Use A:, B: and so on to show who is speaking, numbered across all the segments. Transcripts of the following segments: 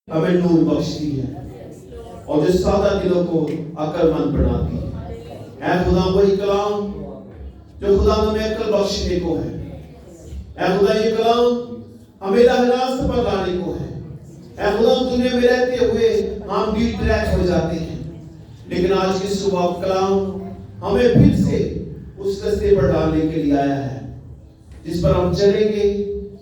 A: ہمیں نور بخشتی ہے اور جو سادہ دلوں کو عقل مند بناتی ہے۔ اے خدا وہی کلام جو خدا ہمیں عقل بخشنے کو ہے، اے خدا یہ کلام ہمیں راہ راست پر لانے کو ہے۔ اے خدا دنیا میں رہتے ہوئے ہم ڈی ٹریک ہو جاتے ہیں، لیکن آج کی صبح کلام ہمیں پھر سے اس رستے پر ڈالنے کے لیے آیا ہے جس پر ہم چلیں گے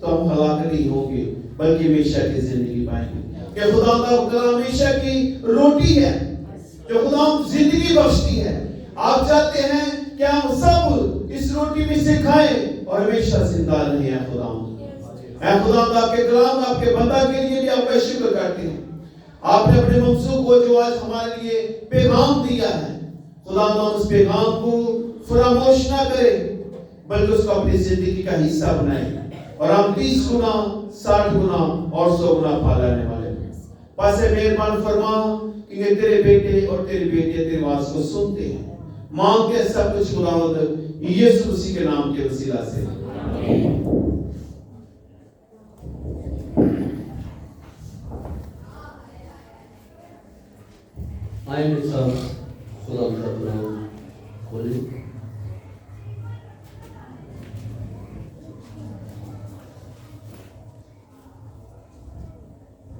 A: تو ہم ہلاک نہیں ہوں گے بلکہ ہمیشہ کی زندگی پائیں گے۔ کہ خدا کا کلام ہمیشہ کی روٹی ہے جو خدا زندگی بخشتی ہے۔ آپ چاہتے ہیں کہ ہم سب اس روٹی میں سے کھائیں اور ہمیشہ زندہ رہیں۔ اے خدا، اے خدا آپ کے کلام آپ کے بندہ کے لیے بھی آپ کا شکر کرتے ہیں۔ آپ نے اپنے منصوب کو جو آج ہمارے لیے پیغام دیا ہے، خدا ہم اس پیغام کو فراموش نہ کریں بلکہ اس کو اپنی زندگی کا حصہ بنائیں اور ہم 30 گنا 60 گنا اور 100 گنا پا لینے والے ہیں۔ پس مہربان فرما کہ تیرے بیٹے اور تیری بیٹیاں تیری آواز کو سنتے ہیں، مانگتے سب کچھ خداوند یسوع مسیح کے نام کے وسیلہ سے۔
B: آئیں میرے ساتھ خدا کا کلام کھولیں۔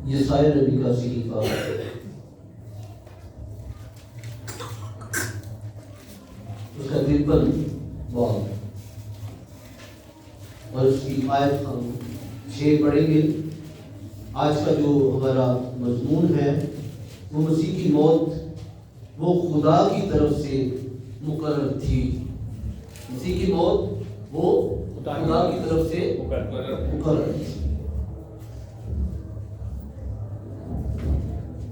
B: یسایا نبی کا صحیفہ اس کا 53 باب اور اس کی آیت ہم 6 پڑھیں گے۔ آج کا جو ہمارا مضمون ہے وہ مسیح کی موت وہ خدا کی طرف سے مقرر تھی۔ مسیح کی موت وہ خدا کی طرف سے مقرر تھی۔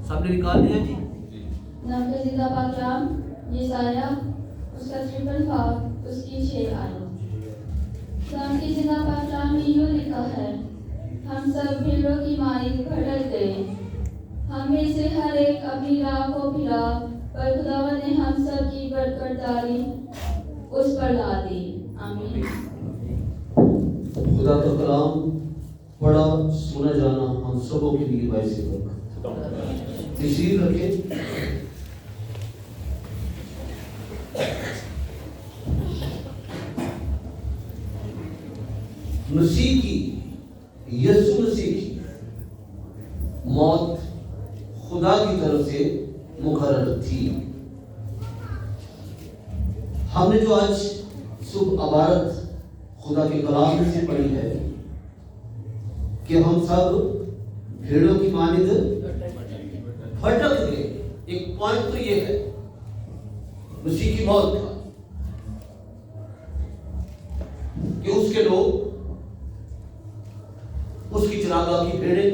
B: سب نے نکال لیا جی؟
C: ناپسندیدہ پاکلام یسایا اس کا 53 باب اس کی 6 آیت۔ ناپسندیدہ پاکلام میں یوں لکھا ہے، ہم سب بھیڑوں کی مانند بھٹک گئے، ہم میں سے ہر ایک اپنی راہ کو پھرا، پر خداوند نے ہم سب کی برخورداری اس پر لا دی۔ آمین۔
B: خدا کا کلام پڑھا سنا جانا ہم سبوں کے لیے باعث برکت۔ تشریف رکھیں۔ مسیح کی یسوع مسیح کی موت خدا کی طرف سے مقرر تھی۔ ہم نے جو آج صبح عبارت خدا کے کلام میں سے پڑھی ہے کہ ہم سب بھیڑوں کی مانند بھٹک گئے، ایک پوائنٹ تو یہ ہے مسیح کی موت کا کہ اس کے لوگ اس کی چراگاہ کی بھیڑیں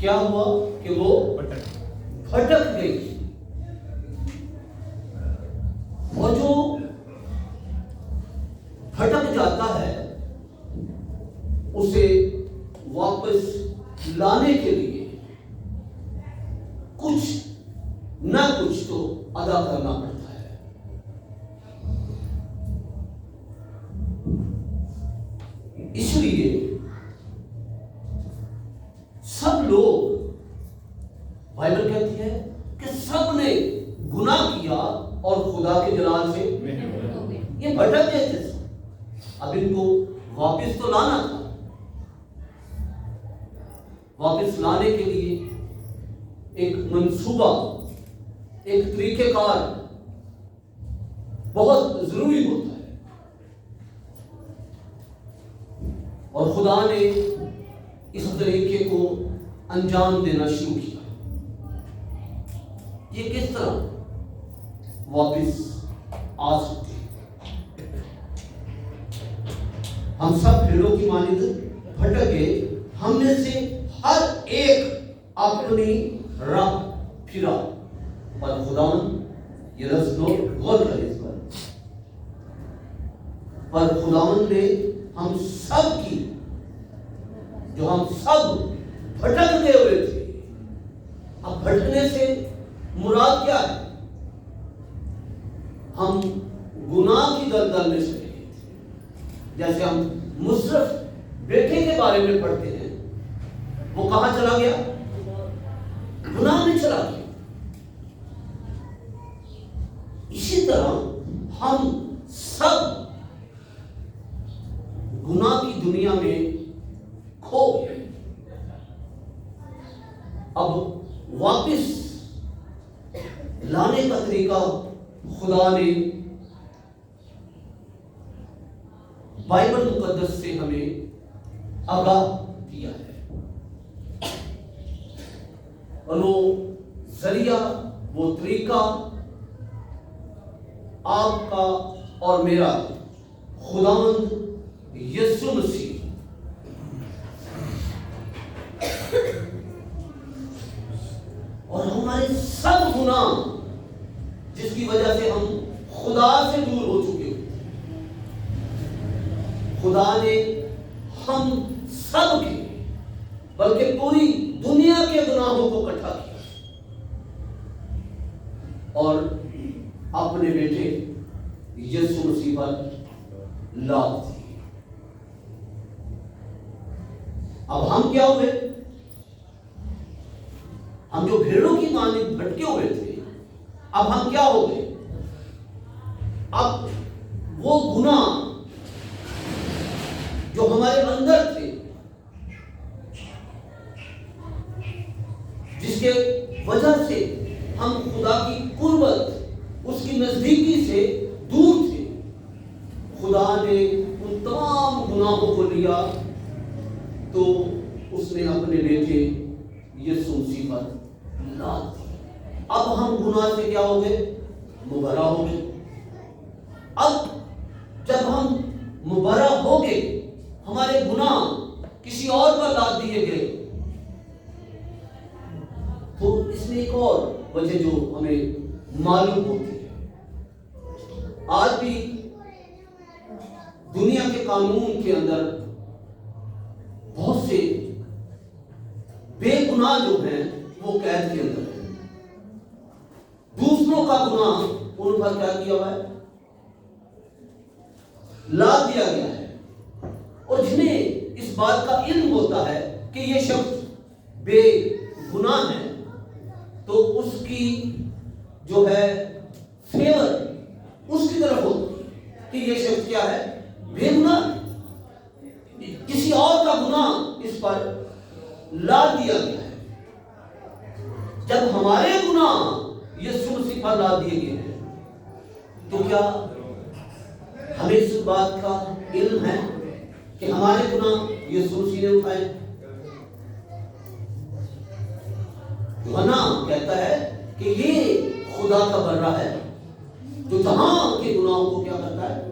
B: کیا ہوا کہ وہ بھٹک گئی، اور جو بھٹک جاتا ہے اسے واپس لانے کے لیے کچھ نہ کچھ تو ادا کرنا پڑتا ہے۔ اس لیے سب لوگ، بائبل کہتی ہے کہ سب نے گناہ کیا اور خدا کے جلال سے یہ بھٹک گئے تھے، اب ان کو واپس تو لانا تھا۔ واپس لانے کے لیے ایک منصوبہ، ایک طریقہ کار بہت ضروری ہوتا ہے، اور خدا نے اس طریقے کو انجام دینا شروع کیا۔ یہ کس طرح واپس آ سکتے ہیں؟ ہم سب بھیڑوں کی مانند بھٹک گئے، ہم میں سے ہر ایک اپنی راہ پھرا، پر خداوند، یہ لفظ لوگ غور کریں اس پر خداوند نے ہم سب کی، جو ہم سب بھٹکتے ہوئے تھے، اب بھٹکنے سے مراد کیا ہے؟ ہم گناہ کی دلدل میں چلے گئے تھے، جیسے ہم مصرف بیٹے کے بارے بارے میں پڑھتے ہیں وہ کہاں چلا گیا؟ گناہ میں چلا گیا۔ اسی طرح ہم سب گناہ کی دنیا میں کھو گئے۔ اب واپس لانے کا طریقہ خدا نے بائبل مقدس سے ہمیں آگاہ کیا ہے، اور وہ ذریعہ، وہ طریقہ آپ کا اور میرا خداوند یسوع مسیح اور ہمارے سب گناہ جس کی وجہ سے ہم خدا سے دور ہو چکے ہوئے، خدا نے ہم سب کے بلکہ پوری دنیا کے گناہوں کو اکٹھا کیا اور اپنے بیٹے یسوع مسیح پر لاد دی۔ اب ہم کیا ہوئے؟ ہم جو بھیڑوں کی مانند بھٹکے ہوئے تھے، اب ہم کیا ہو گئے؟ اب وہ گناہ جو ہمارے اندر تھے، جس کے وجہ سے ہم خدا کی قربت، اس کی نزدیکی سے دور تھے، خدا نے ان تمام گناہوں کو لیا تو اس نے اپنے بیٹے یسوع مسیح پر لاد دیا۔ اب ہم گناہ سے کیا ہو گئے؟ مبرہ ہو گئے۔ اب جب ہم مبرہ ہو گئے، ہمارے گناہ کسی اور پر لاد دیے گئے، تو اس میں ایک اور وجہ جو ہمیں معلوم ہوتی ہے، آج بھی دنیا کے قانون کے اندر بہت سے بے گناہ جو ہیں وہ قید کے اندر ہیں۔ دوسروں کا گناہ ان پر کیا کیا ہوا ہے؟ لاد دیا گیا ہے، اور جنہیں اس بات کا علم ہوتا ہے کہ یہ شخص بے گناہ ہے، تو اس کی جو ہے فیور اس کی طرف ہوتی ہے کہ یہ شخص کیا ہے؟ بے گناہ، کسی اور کا گناہ اس پر لاد دیا گیا ہے۔ جب ہمارے گناہ یسوع مسیح پر لاد دیے گئے ہیں، تو کیا ہمیں اس بات کا علم ہے کہ ہمارے گناہ یسوع مسیح نے اٹھائے؟ یوحنا کہتا ہے کہ یہ خدا کا بندہ ہے جو جہاں کے گناہوں کو کیا کرتا ہے؟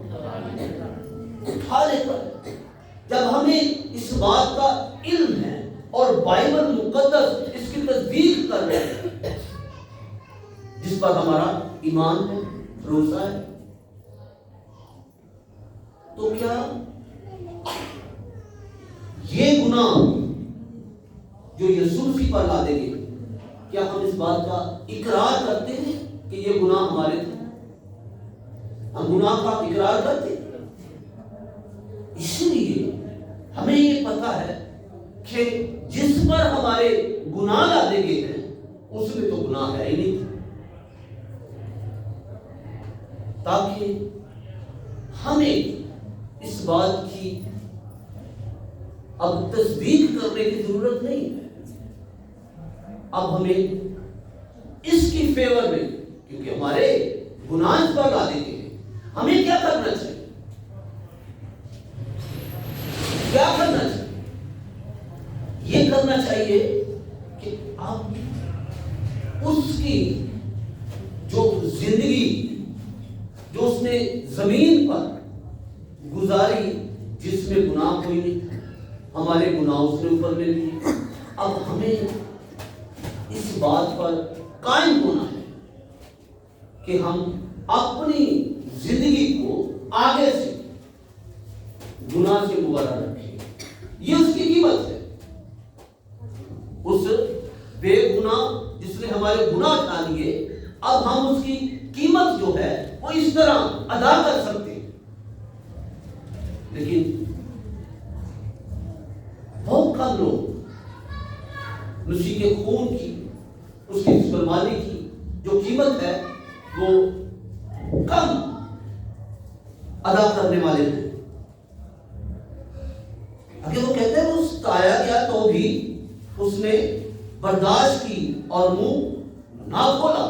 B: اٹھا لیتا ہے۔ جب ہمیں اس بات کا علم ہے اور بائبل مقدس اس کی تصدیق کر رہے ہیں، جس پر ہمارا ایمان ہے، بھروسہ ہے، تو کیا یہ گناہ جو یسوع مسیح پر لادے گئے، کیا ہم اس بات کا اقرار کرتے ہیں کہ یہ گناہ ہمارے تھے؟ ہم گناہ کا اقرار کرتے ہیں؟ اس لیے ہمیں یہ پتا ہے کہ جس پر ہمارے گناہ لادے گئے ہیں اس میں تو گناہ ہے ہی نہیں، تاکہ ہمیں اس بات کی اب تصدیق کرنے کی ضرورت نہیں ہے۔ اب ہمیں اس کی فیور میں، کیونکہ ہمارے گناہ اس پر لادے گئے ہیں، ہمیں کیا کرنا چاہیے؟ کیا کرنا چاہیے؟ یہ کرنا چاہیے کہ آپ اس کی جو زندگی جو اس نے زمین پر گزاری، جس میں گناہ کوئی نہیں، ہمارے گناہ اس نے اوپر لے لیے، اب ہمیں اس بات پر قائم ہونا ہے کہ ہم اپنی زندگی کو آگے سے گناہ سے مبرہ رکھیں۔ یہ اس کی قیمت ہے، اس بے گناہ جس نے ہمارے گناہ اٹھا لیے، اب ہم اس کی قیمت جو ہے وہ اس طرح ادا کر سکتے ہیں۔ لیکن سب لوگ مسیح کے خون کی، اس کی قربانی کی جو قیمت ہے وہ کم ادا کرنے والے تھے. اگر وہ کہتے ہیں وہ ستایا گیا تو بھی اس نے برداشت کی اور منہ نہ کھولا.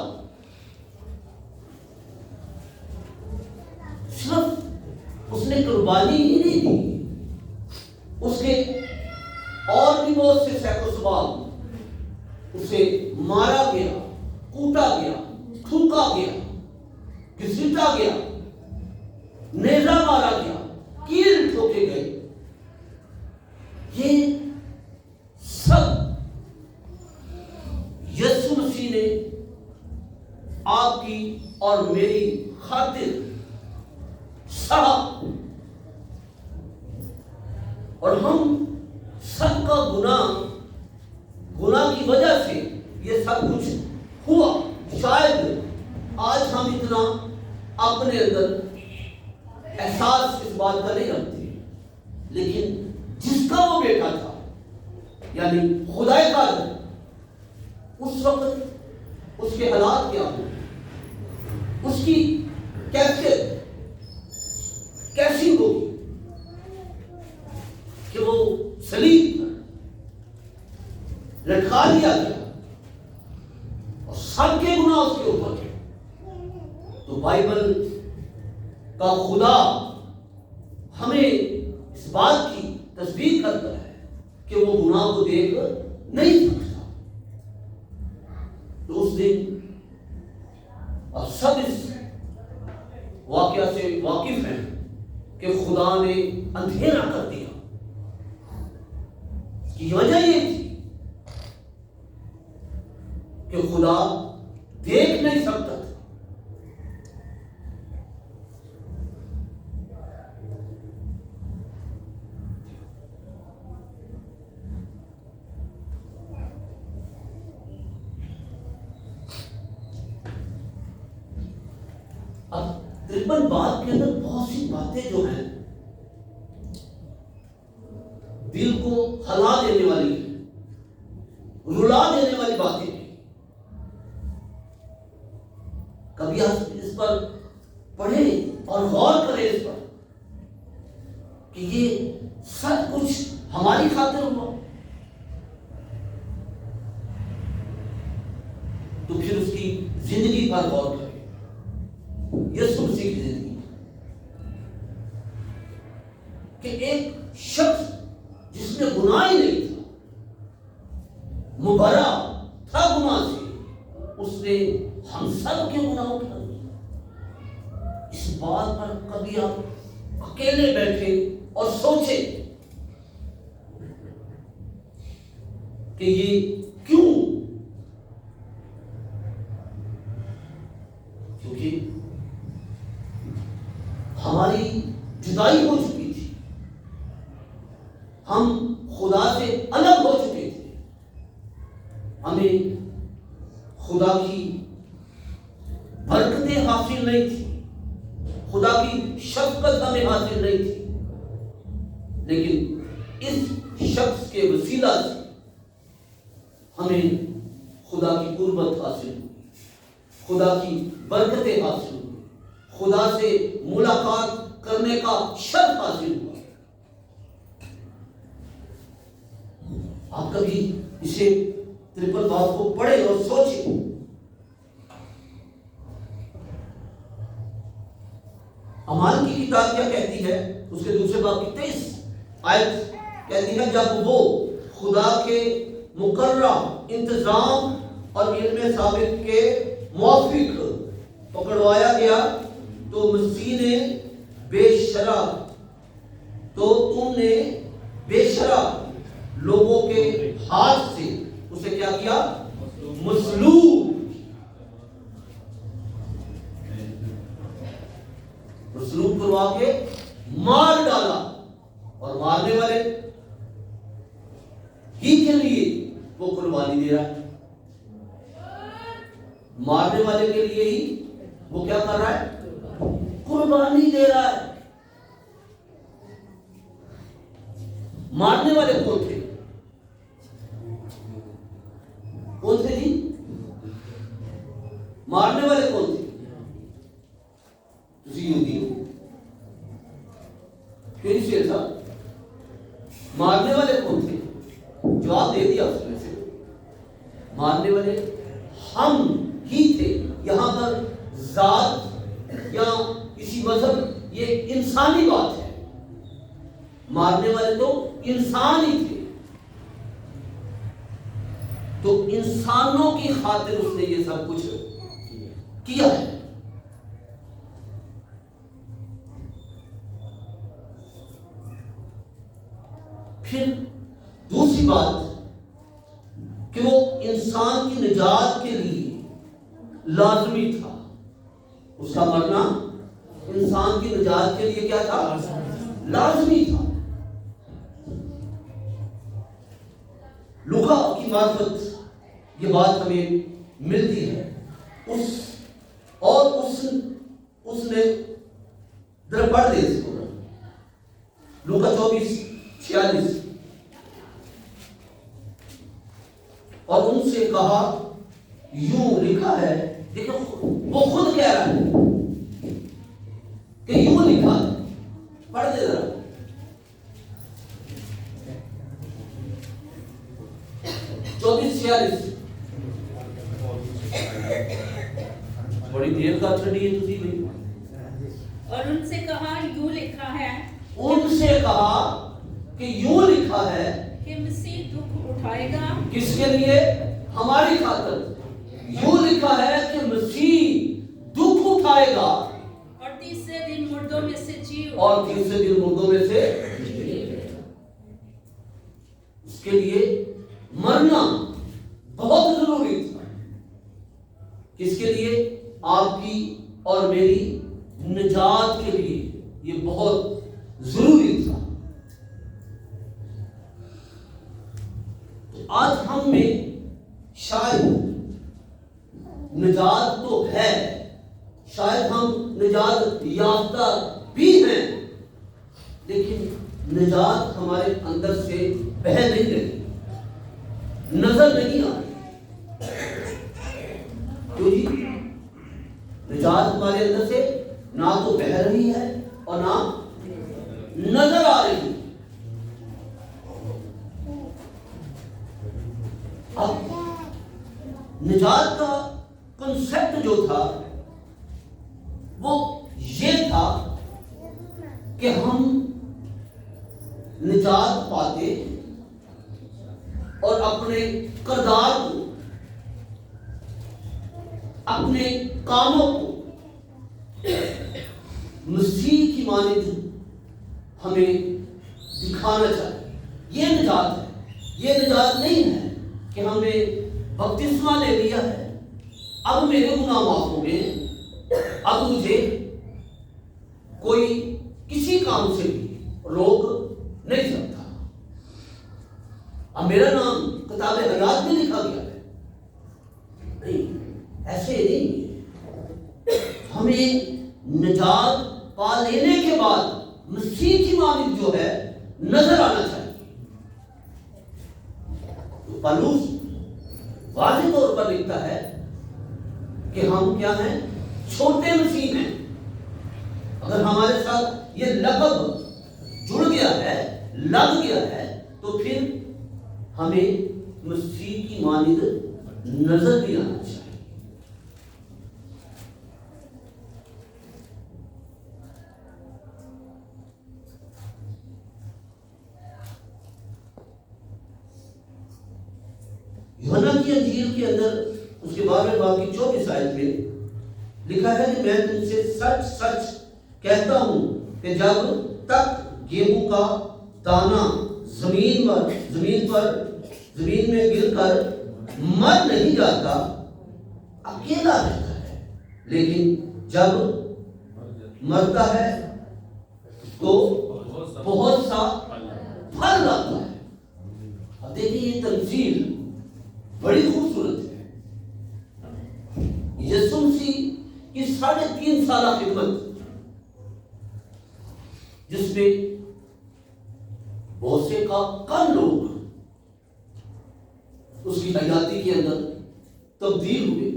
B: صرف اس نے قربانی ہی نہیں دی، اس کے اور بھی بہت سے سینکڑوں سوال. اسے مارا گیا، کوٹا گیا، تھوکا گیا، گھسیٹا گیا، نیزا مارا گیا، کیل ٹھوکے گئے. یہ سب یسوع مسیح نے آپ کی اور میری خاطر سہا، اور ہم سب کا گناہ کی وجہ سے یہ سب کچھ ہوا. شاید آج ہم اتنا اپنے اندر احساس اس بات کا نہیں رکھتے، لیکن جس کا وہ بیٹا تھا یعنی خدا قادر، اس وقت اس کے حالات کیا ہوئے، اس کی کیفیت کیسی ہوگی کہ وہ صلیب پر لٹکا دیا گیا اور سب کے گناہ اس کے اوپر تھے. تو بائبل کا خدا ہمیں اس بات کی تصدیق کرتا ہے کہ وہ گناہ کو دیکھ نہیں سکتا. تو اس دن اور سب اس واقعہ سے واقف ہیں کہ خدا نے اندھیرا کر دیا. اس کی وجہ یہ تھی کہ خدا دیکھ نہیں سکتا تھا. اب 53 بات کے اندر بہت سی باتیں جو ہیں دل کو ہلا دینے والی ہیں، رلا دینے والی باتیں ہیں. کبھی آپ اس پر پڑھیں اور غور کریں اس پر کہ یہ سب کچھ ہماری خاطر ہوا. تو پھر اس کی زندگی پر غور کریں، یسوع مسیح کی زندگی، کہ ایک شخص جس میں گناہ ہی نہیں تھا، مبرا تھا گناہ سے، اس نے ہم سب کے گناہ اٹھا لیے. اس بات پر کبھی آپ اکیلے بیٹھے اور سوچیں کہ یہ کیوں؟ کیونکہ ہماری جدائی ہو چکی تھی، ہم خدا سے الگ ہو چکے تھے، ہمیں خدا کی برکتیں حاصل نہیں تھی، خدا کی شفقت ہمیں حاصل نہیں تھی. لیکن اس شخص کے وسیلہ سے ہمیں خدا کی قربت حاصل ہوئی، خدا کی برکتیں حاصل ہوئی، خدا سے ملاقات کرنے کا شرف حاصل ہوا. آپ کبھی اسے 53 بات کو پڑھیں اور سوچیں. اعمال کی کتاب کیا کہتی ہے؟ اس کے دوسرے باب کی 23 آیت کہتی ہے، جب وہ خدا کے مقررہ انتظام اور علم سابق کے موافق پکڑوایا گیا تو مسیح نے تم نے بے شرع لوگوں کے ہاتھ سے اسے کیا کیا؟ مصلوب کروا کے مار ڈالا. اور مارنے والے ہی کے لیے وہ قربانی دے رہا ہے، مارنے والے کے لیے ہی وہ کیا کر رہا ہے؟ قربانی دے رہا ہے. مارنے والے کون تھے؟ مارنے والے کون تھے؟ تسی یہودی ہو، کیوں نہیں شیر صاحب؟ مارنے والے کون تھے؟ جواب دے دیا اس میں سے، مارنے والے ہم ہی تھے۔ یہاں پر ذات یا کسی مذہب، یہ انسانی بات ہے، مارنے والے تو انسان ہی تھے، تو انسانوں کی خاطر اس نے یہ سب کچھ کیا ہے۔ پھر دوسری بات کہ وہ انسان کی نجات کے لیے لازمی تھا، اس کا مرنا انسان کی نجات کے لیے کیا تھا؟ لازمی تھا۔ لوکا کی معرفت یہ بات ہمیں ملتی ہے، اس نے ذرا پڑھ دے اس کو، لوکا 24:46، اور ان سے کہا یوں لکھا ہے، دیکھو وہ خود کہہ رہا ہے کہ یوں لکھا ہے، پڑھ دے ذرا۔ 24:46 بڑی دیر کا چھڑی ہے تسی بھائی۔
D: اور ان سے کہا یوں لکھا ہے،
B: ان سے کہا کہ یوں لکھا ہے
D: کہ مسیح دکھ اٹھائے گا۔
B: کس کے لیے؟ ہماری خاطر۔ یوں لکھا ہے کہ مسیح دکھ اٹھائے گا
D: اور تیسرے دن مردوں میں سے جی اٹھے
B: اور تیسرے دن مردوں میں سے، اس کے لیے مرنا بہت ضروری تھا۔ کس کے لیے؟ آپ کی اور میری نجات کے لیے یہ بہت ضروری تھا۔ تو آج ہم میں شاید نجات تو ہے، شاید ہم نجات یافتہ بھی ہیں، لیکن نجات ہمارے اندر سے بہہ نہیں رہی، نظر نہیں آ رہی۔ کیوں جی؟ نجات ہمارے اندر سے نہ تو بہہ رہی ہے اور نہ نظر آ رہی ہے۔ اب نجات کا کنسپٹ جو تھا وہ یہ تھا کہ ہم نجات پاتے اور اپنے کردار کو، اپنے کاموں کو مسیح کی مانند ہمیں دکھانا چاہیے۔ یہ نجات ہے، یہ نجات نہیں ہے کہ ہم نے بپتسمہ لے لیا ہے، اب میرے گناہ معاف ہو گئے، اب مجھے کوئی کسی کام سے بھی روک نہیں سکتا، اب میرا نام کتاب حیات میں لکھا گیا ہے۔ نہیں، ایسے نہیں ہے۔ ہمیں نجات پا لینے کے بعد مسیح کی مانند جو ہے نظر آنا چاہیے۔ تو پالوس واضح طور پر لکھتا ہے کہ ہم کیا ہیں؟ چھوٹے مسیح ہیں۔ اگر ہمارے ساتھ یہ لقب جڑ گیا ہے، لگ گیا ہے، تو پھر ہمیں مسیح کی مانند نظر بھی آنا چاہیے۔ یوحنا کی انجیل کے اندر اس کے 12ویں باب کی 24 آیت میں لکھا ہے کہ میں تم سے سچ سچ کہتا ہوں کہ جب تک گیہوں کا دانہ زمین میں گر کر مر نہیں جاتا اکیلا رہتا ہے، لیکن جب مرتا ہے تو بہت سا پھل لاتا ہے۔ اب دیکھیے یہ تمثیل بڑی خوبصورت ہے۔ یسوع مسیح کی 3.5 سالہ خدمت، جس میں بہت سے کم لوگ اس کی حیاتی کے اندر تبدیل ہوئے،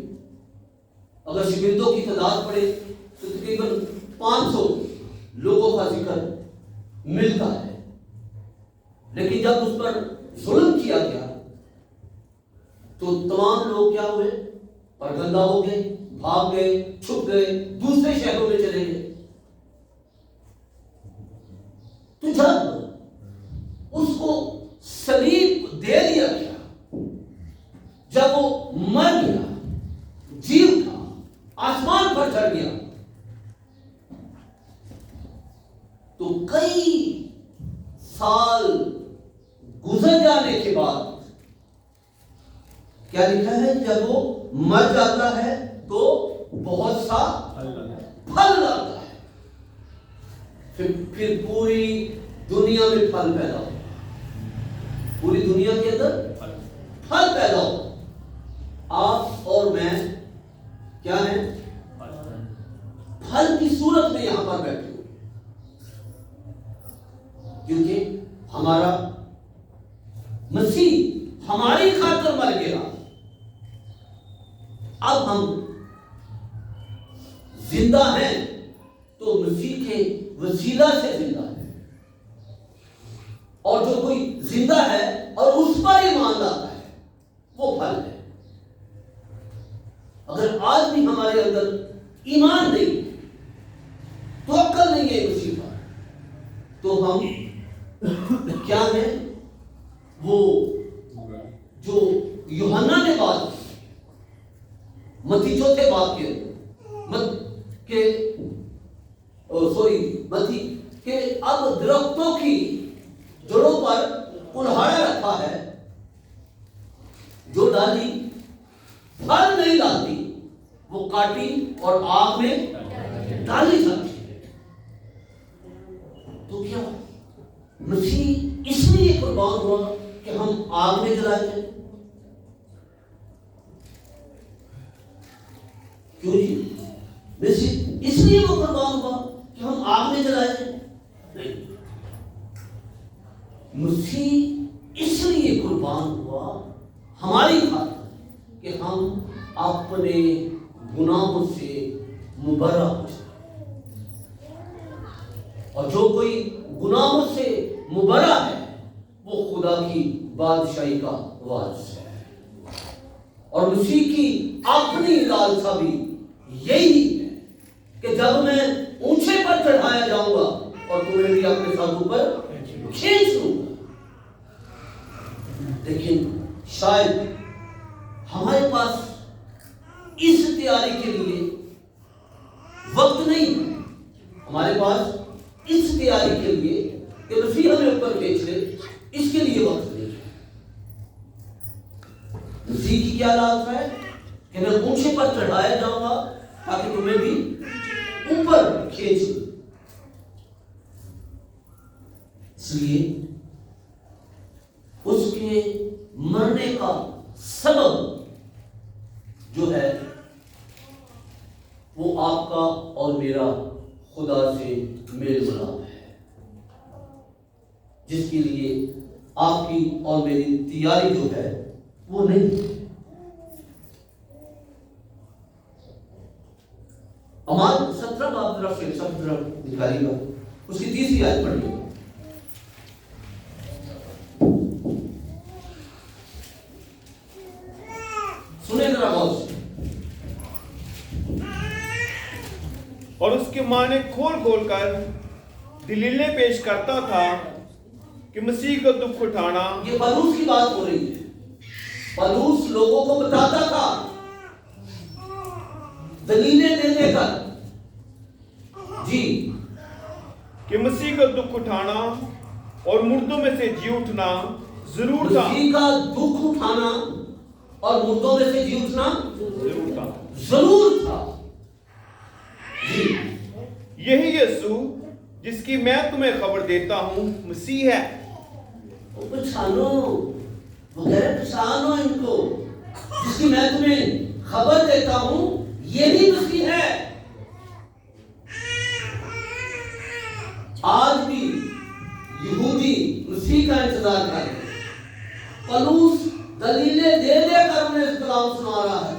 B: اگر شگردوں کی تعداد پڑھے تو تقریباً 500 لوگوں کا ذکر ملتا ہے، لیکن جب اس پر ظلم کیا گیا تو تمام لوگ کیا ہوئے؟ پرگندہ ہو گئے، بھاگ گئے، چھپ گئے، دوسرے شہروں میں چلے گئے۔ تو جب اس کو صلیب دے دیا گیا، جب وہ مر گیا، جی اٹھا، آسمان پر چڑھ گیا، تو کئی سال گزر جانے کے بعد کیا لکھا ہے؟ جب وہ مر جاتا ہے تو بہت سا پھل لاتا ہے، پھر پوری دنیا میں پھل پیدا ہو، پوری دنیا کے اندر پھل پیدا ہو۔ آپ اور میں کیا ہیں؟ پھل کی صورت میں یہاں پر بیٹھے ہوئے، کیونکہ ہمارا مسیح ہماری خاطر مر گیا، اب ہم زندہ ہیں تو مسیح کے وسیلہ سے زندہ ہیں، اور جو کوئی زندہ ہے اور اس پر ایمان لاتا ہے وہ پھل ہے۔ اگر آج بھی ہمارے اندر ایمان نہیں، توکل نہیں ہے مسیح پر، تو ہم کیا ہیں؟ وہ جو یوحنا نے بات متی چوتھے باب کے متی کہ اب درختوں کی جڑوں پر کلہاڑا رکھا ہے، جو ڈالی پھل نہیں ڈالتی وہ کاٹی اور آگ میں ڈالی جاتی ہے۔ تو کیا مسیح اس لیے قربان ہوا کہ ہم آگ میں جلائے جائیں؟ کیوں جی؟ مسیح اس لیے وہ قربان ہوا کہ ہم آگ میں جلائے جائیں؟ نہیں، مسیح اس لیے قربان ہوا ہماری خاطر کہ ہم اپنے گناہوں سے مبرہ ہو جائیں، اور جو کوئی گناہوں سے مبرہ ہے وہ خدا کی بادشاہی کا وارث ہے۔ اور مسیح کی اپنی لالسا بھی یہی ہے کہ جب میں اونچے پر چڑھایا جاؤں گا اور تمہیں بھی اپنے ساتھ پر کھینچ لوں گا۔ لیکن شاید ہمارے پاس اس تیاری کے لیے وقت نہیں، ہمارے پاس اس تیاری کے لیے کہ مسیح ہمیں اوپر کھینچ لے، اس کے لیے وقت نہیں ہے۔ مسیح کی کیا لالچ ہے کہ میں اونچے پر چڑھایا جاؤں گا تاکہ تمہیں بھی اوپر کھینچ لوں۔ اس لیے اس کے مرنے کا سبب جو ہے وہ آپ کا اور میرا خدا سے میل ملاپ ہے، جس کے لیے آپ کی اور میری تیاری جو ہے وہ نہیں۔ اعمال 17 باب طرف سے سب طرف نکالی گا، اس کی 30 آیت پڑھیے۔ سنیں ذرا غور سے۔
E: اور اس کے ماں نے کھول کھول کر دلیلیں پیش کرتا تھا کہ مسیح کو دکھ اٹھانا۔
B: یہ پلوس کی بات ہو رہی ہے، پلوس لوگوں کو بتاتا تھا دلیلیں دے دے کر جی
E: کہ مسیح کو دکھ اٹھانا اور مردوں میں سے جی اٹھنا ضرور تھا۔
B: مسیح کا دکھ اٹھانا اور مردوں میں سے جی اٹھنا
E: ضرور تھا۔
B: ضرور تھا جی۔
E: یہی یسوع جس کی میں تمہیں خبر دیتا ہوں مسیح ہے۔
B: پہچانو وغیرہ، پہچانو ان کو، جس کی میں تمہیں خبر دیتا ہوں یہی مسیح ہے۔ آج بھی یہودی مسیح کا انتظار کر رہے ہیں، پلوس دلیلیں دے دے کر انہیں اس کلام سنا رہا ہے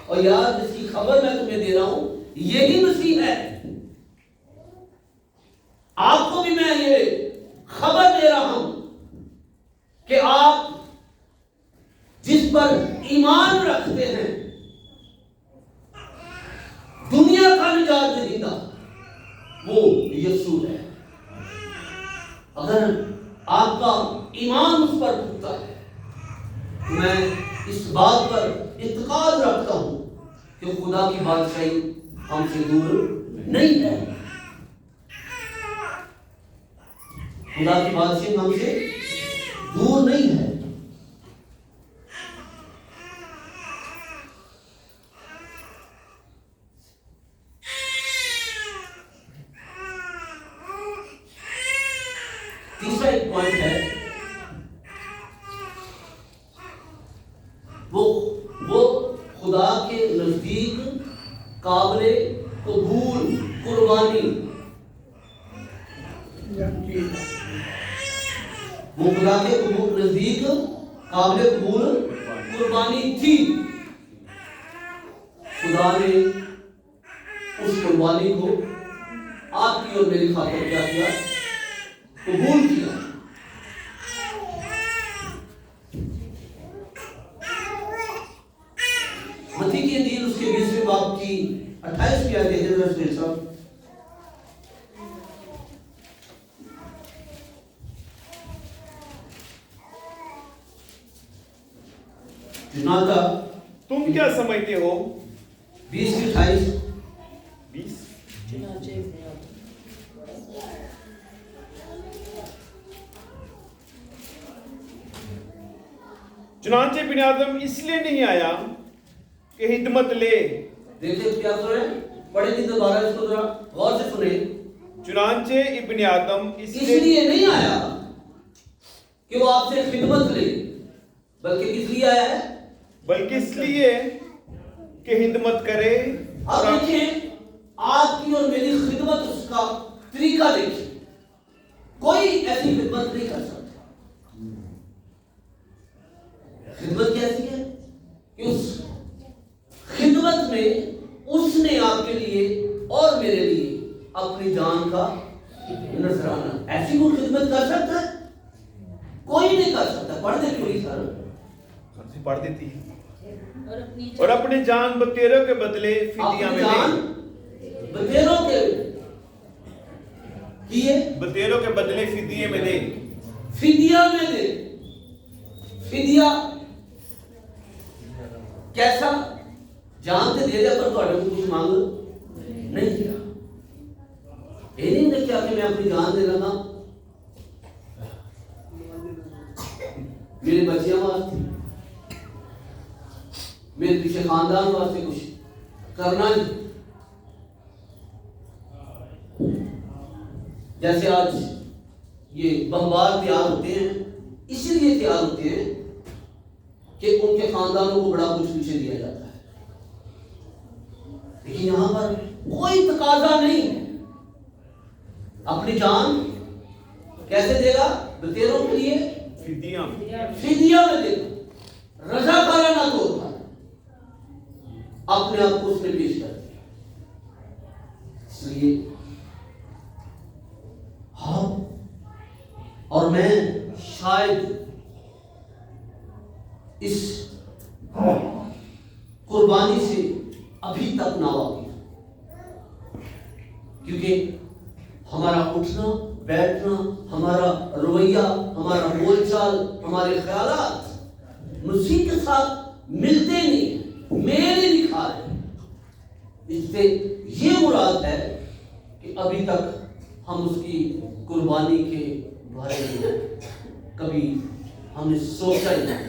B: اور یار جس کی خبر میں تمہیں دے رہا ہوں یہی مسیح ہے. آپ کو بھی میں یہ خبر دے رہا ہوں کہ آپ جس پر ایمان رکھتے ہیں دنیا کا نجات دہندہ وہ یسوع ہے. اگر آپ کا ایمان اس پر پختہ ہے تو میں اس بات پر اعتقاد رکھتا ہوں کہ خدا کی بادشاہی ہم سے دور نہیں ہے. خدا کی بادشاہی ہم سے دور نہیں ہے. تیسرا ایک پوائنٹ ہے وہ خدا کے نزدیک قابل قبول قربانی. وہ خدا کے نزدیک قابل قبول قربانی تھی. خدا نے اس قربانی کو آپ کی اور میری خاطر کیا کیا؟ قبول کیا. متی کی انجیل اس کے 20ویں باب کی 28ویں آیت ہے. حضرت صاحب چنانچہ
E: تم کیا سمجھتے ہو؟
B: 20:28
E: 20 چنانچہ ابن آدم اس لیے نہیں آیا کہ خدمت لے.
B: دیکھیں کیا سن رہے ہیں؟ پڑھیں گے دوبارہ اس کو ذرا غور سے سنیں.
E: چنانچہ ابن آدم
B: اس لیے نہیں آیا کہ وہ آپ سے خدمت لے بلکہ کس لیے آیا ہے؟
E: بلکہ اس لیے کہ خدمت کرے.
B: اب دیکھیں آپ کی اور میری خدمت اس کا طریقہ دیکھیں. کوئی ایسی خدمت نہیں کر سکتا. خدمت کیسی ہے کہ اس خدمت میں اس نے آپ کے لیے اور میرے لیے اپنی جان کا نذرانہ. ایسی کوئی خدمت کر سکتا ہے؟ کوئی نہیں کر سکتا. پڑھ دیں کوئی سر
E: پڑھ دیتی ہے. اور اپنی جان بتیروں کے بدلے فدیہ میں دے.
B: بتیروں کے کیے
E: بتیروں کے بدلے فدیے میں دے.
B: فدیہ میں دے. فدیہ کیسا؟ جان تے دے دیا پر تھوڑے کو کچھ مانگ نہیں کیا. یہ نہیں دیکھا کہ میں اپنی جان دے لگا میرے بچیاں واسطے میرے پیچھے خاندان واسطے کچھ کرنا نہیں. جیسے آج یہ بمبار تیار ہوتے ہیں اس لیے تیار ہوتے ہیں کہ ان کے خاندانوں کو بڑا کچھ پیچھے دیا جاتا ہے. لیکن یہاں پر کوئی تقاضا نہیں ہے. اپنی جان کیسے دے گا؟ بتیروں کے لیے
E: فدیہ
B: میں دے گا. رضاکارانہ طور پر اپنے آپ کو اس نے پیش کر دیا. اس لیے اور میں شاید اس قربانی سے ابھی تک ناواقف ہوں. کیونکہ ہمارا اٹھنا بیٹھنا ہمارا رویہ ہمارا بول چال ہمارے خیالات مسیح کے ساتھ ملتے نہیں, میل نہیں کھا رہے. اس سے یہ مراد ہے کہ ابھی تک ہم اس کی قربانی کے بارے میں کبھی ہم نے سوچا ہی نہیں.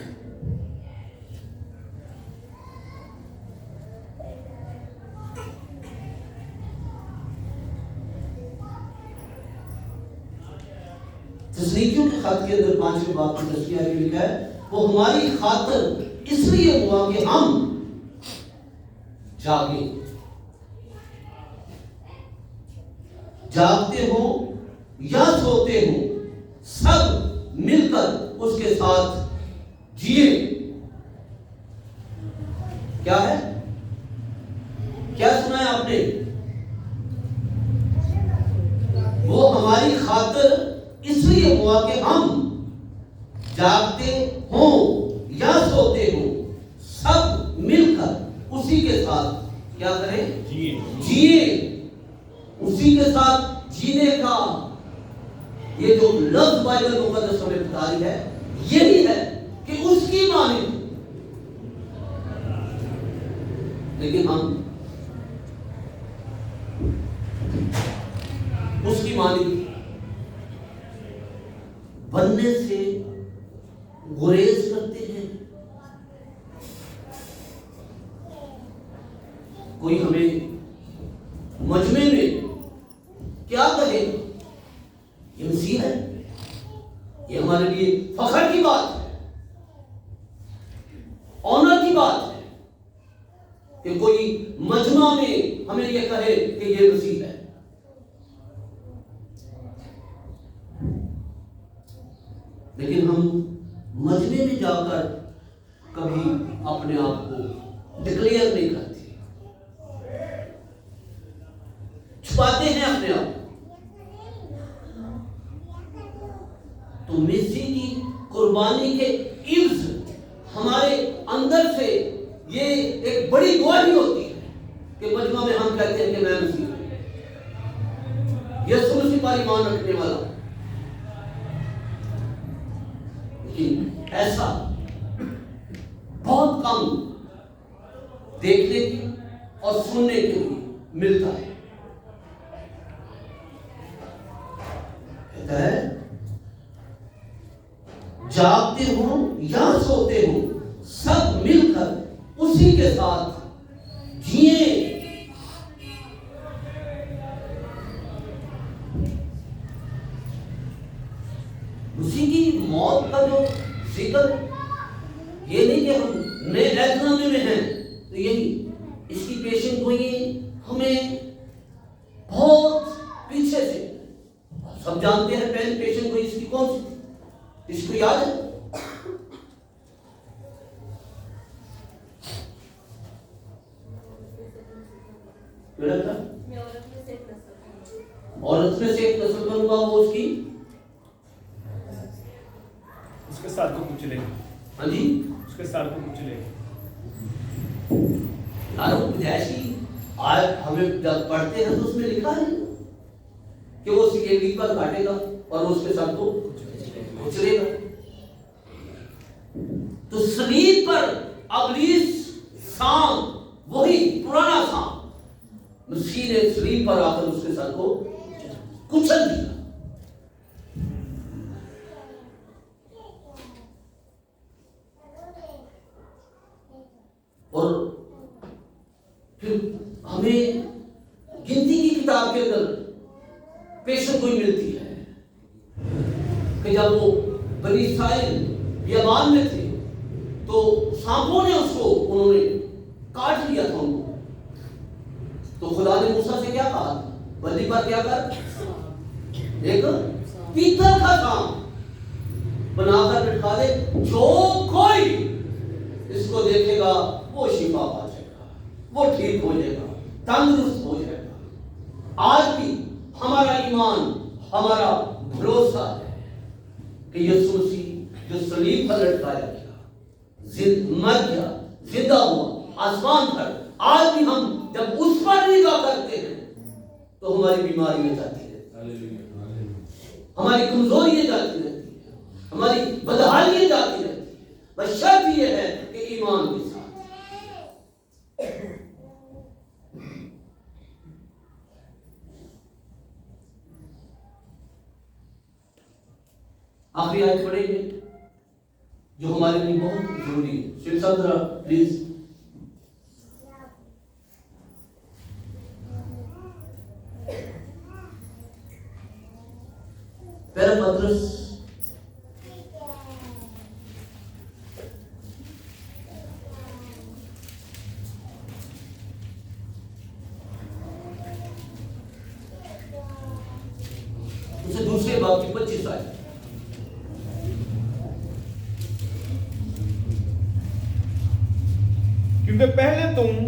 B: تسلیکیوں کے خط کے اندر 5ویں باب کی تسلیہ میں لکھا ہے وہ ہماری خاطر اس لیے ہوا کہ ہم جاگتے ہوں یا سوتے ہوں سب مل کر اس کے ساتھ جیے. کیا ہے؟ کیا سنا ہے آپ نے؟ وہ ہماری خاطر اس لیے ہوا کہ ہم جاگتے ہوں یا سوتے ہوں سب مل کر اسی کے ساتھ کیا کریں؟ جیے. اسی کے ساتھ جینے کا یہ جو لفظ بائبل مقدس ہمیں بتا رہی ہے یہی ہے کہ اس کی مانند. لیکن ہم اس کی مانند بننے سے گریز کرتے ہیں. کوئی ہمیں مجمع میں کیا کہے یہ مسیح ہے، یہ ہمارے لیے فخر کی بات ہے، آنر کی بات ہے کہ کوئی مجمع میں ہمیں یہ کہے کہ یہ مسیح ہے. لیکن ہم مجمع میں جا کر کبھی اپنے آپ کو ڈکلیئر نہیں کرتے، چھپاتے ہیں اپنے آپ. تو مسیح کی قربانی کے عوض ہمارے اندر سے یہ ایک بڑی گواہی ہوتی ہے کہ مجمع میں ہم کہتے ہیں کہ میں مسیح ہوں، یسوع مسیح پر ایمان رکھنے والا. لیکن ایسا بہت کم دیکھنے کی اور سننے کے لیے ملتا ہے. کہتا ہے جاگتے ہوں یا سوتے ہوں سب مل کر اسی کے ساتھ جیے. اسی کی موت کا جو ذکر یہ نہیں کہ ہم نئے عہد نامے میں ہیں تو یہی اس کی پیشن گوئی ہمیں بہت پیچھے سے سب جانتے ہیں. پہلی پیشن گوئی اس کی کون سی؟ اس کو یاد ہے؟ عورت میں سے ایک نسل بنوں گا، وہ اس کی
E: اس کے ساتھ کو کچلے گا.
B: ہاں جی
E: اس کے ساتھ کو کچلے گا.
B: یار ایسی آج ہمیں جب پڑھتے ہیں تو اس میں لکھا ہے کہ وہ سکیلی پر کاٹے گا اور اس کے ساتھ کو کچلے گا. تو صلیب پر ابلیس سام وہی پرانا سام مسیح نے صلیب پر آ کر اس کے ساتھ کو کچل دیا. اور پھر ہمیں گنتی کی کتاب کے اندر پیشن گوئی ملتی ہے کہ جب وہ بنی اسرائیل بیابان میں تھے تو سانپوں نے اس کو انہوں نے کاٹ لیا تھا ان کو. تو خدا نے موسیٰ سے کیا کہا؟ بلی پر کیا کر ایک پیتل کا سانپ بنا کر لٹکا دے، جو کوئی اس کو دیکھے گا وہ شفا پا جائے گا، وہ ٹھیک ہو جائے گا، تندرست ہو جائے گا. آج بھی ہمارا ایمان، ہمارا بھروسہ ہے کہ یسوع مسیح جو صلیب پر لٹکایا گیا، مر گیا، زندہ ہوا، آسمان پر. آج بھی ہم جب اس پر نگاہ کرتے ہیں تو ہماری بیماریاں جاتی رہتی ہیں، ہماری کمزوریاں جاتی رہتی ہیں، ہماری بدحالیاں جاتی رہتی ہیں. بس شرط یہ ہے کہ ایمان کے ساتھ. آخری آیت پڑھیں گے جو ہمارے لیے بہت ضروری ہے. شیخ صاحب ذرا پلیز. پہلا پترس اسے دوسرے باب کی 25 آیت.
E: کیونکہ پہلے تم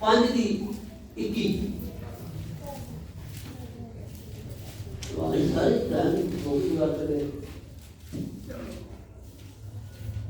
B: 5:21।